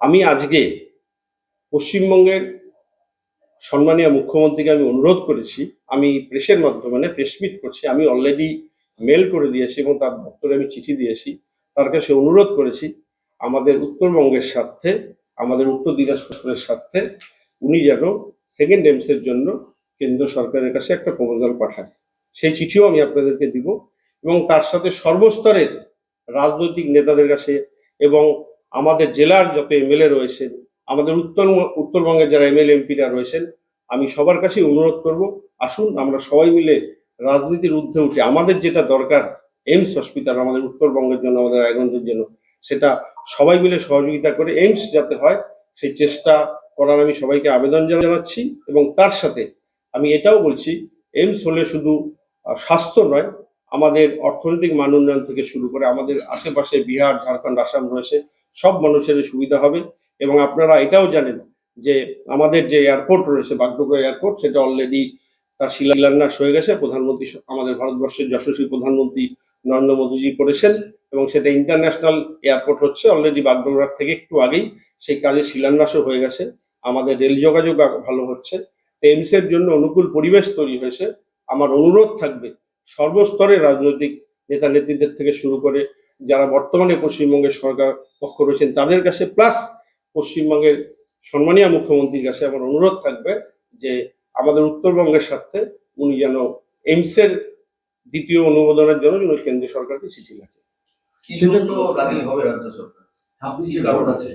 আমি আজকে পশ্চিমবঙ্গের সম্মানীয় মুখ্যমন্ত্রীকে আমি অনুরোধ করেছি, আমি প্রেসের মাধ্যমে প্রেস মিট করছি, আমি অলরেডি মেল করে দিয়েছি এবং তার দপ্তরে আমি চিঠি দিয়েছি, তার কাছে অনুরোধ করেছি আমাদের উত্তরবঙ্গের স্বার্থে, আমাদের উত্তর দিনাজপুরের স্বার্থে উনি যেন সেকেন্ড এমসের জন্য কেন্দ্র সরকারের কাছে একটা প্রপোজাল পাঠায়। সেই চিঠিও আমি আপনাদেরকে দিব এবং তার সাথে সর্বস্তরের রাজনৈতিক নেতাদের কাছে এবং আমাদের জেলার যত এমএলএ রয়েছেন, আমাদের উত্তরবঙ্গের যারা এমএলএ এমপিরা রয়েছেন, আমি সবার কাছে অনুরোধ করব, আসুন আমরা সবাই মিলে রাজনীতির ঊর্ধ্বে উঠে আমাদের যেটা দরকার এইমস হসপিটাল আমাদের উত্তরবঙ্গের জন্য, আমাদের রায়গঞ্জের জন্য, সেটা সবাই মিলে সহযোগিতা করে এইমস যাতে হয় সেই চেষ্টা করার আমি সবাইকে আবেদন জানাচ্ছি। এবং তার সাথে আমি এটাও বলছি, এইমস হলে শুধু স্বাস্থ্য নয়, আমাদের অর্থনৈতিক মান উন্নয়ন থেকে শুরু করে আমাদের আশেপাশে বিহার, ঝাড়খণ্ড, আসাম রয়েছে, সব মানুষের সুবিধা হবে। এবং আপনারা এটাও জানেন যে আমাদের যে এয়ারপোর্ট রয়েছে বাগডোগরা এয়ারপোর্ট, সেটা অলরেডি তার শিলান্যাস হয়ে গেছে। প্রধানমন্ত্রী, আমাদের ভারতবর্ষের যশস্বী প্রধানমন্ত্রী নরেন্দ্র মোদীজি করেছেন এবং সেটা ইন্টারন্যাশনাল এয়ারপোর্ট হচ্ছে অলরেডি বাগডোগরার থেকে একটু আগেই সেই কাজের শিলান্যাসও হয়ে গেছে। আমাদের রেল যোগাযোগ ভালো হচ্ছে, এইমসের জন্য অনুকূল পরিবেশ তৈরি হয়েছে। আমার অনুরোধ থাকবে সর্বস্তরের রাজনৈতিক নেতা নেত্রীদের থেকে শুরু করে যারা বর্তমানে পশ্চিমবঙ্গের সরকার পক্ষ রয়েছেন তাদের কাছে, প্লাস পশ্চিমবঙ্গের সম্মানীয় মুখ্যমন্ত্রীর কাছে আমার অনুরোধ থাকবে যে আমাদের উত্তরবঙ্গের স্বার্থে উনি যেন এইমসের দ্বিতীয় অনুমোদনের জন্য কেন্দ্রীয় সরকারকে চিঠি লেখে। কি জন্য রাজি হবে রাজ্য সরকার? কারণ আছে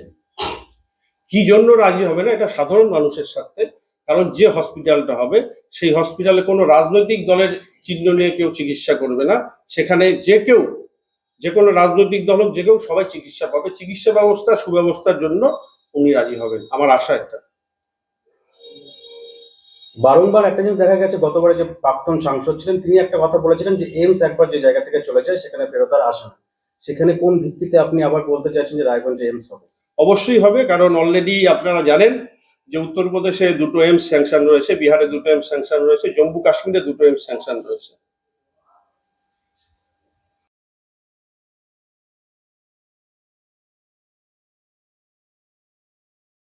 কি জন্য রাজি হবে না, এটা সাধারণ মানুষের স্বার্থে। কারণ যে হসপিটালটা হবে সেই হসপিটালে কোনো রাজনৈতিক দলের চিহ্ন নিয়ে কেউ চিকিৎসা করবে না। সেখানে যে কেউ, যে কোনো রাজনৈতিক দল হোক, যে কেউ, সবাই চিকিৎসা পাবে। চিকিৎসা ব্যবস্থা সুব্যবস্থার জন্য উনি রাজি হবেন, আমার আশা এটা। বারংবার একটা জিনিস দেখা গেছে, গতবারে যে প্রাক্তন সাংসদ ছিলেন তিনি একটা কথা বলেছিলেন যে এইমস একবার যে জায়গা থেকে চলে যায় সেখানে ফেরত আর আসে না। সেখানে কোন ভিত্তিতে আপনি আবার বলতে চাইছেন যে রায়গঞ্জে এইমস হবে? অবশ্যই হবে, কারণ অলরেডি আপনারা জানেন যে উত্তরপ্রদেশে দুটো এইমস স্যাংশন রয়েছে, বিহারে দুটো এইমস স্যাংশন রয়েছে, জম্মু কাশ্মীরে দুটো এইমস স্যাংশন রয়েছে।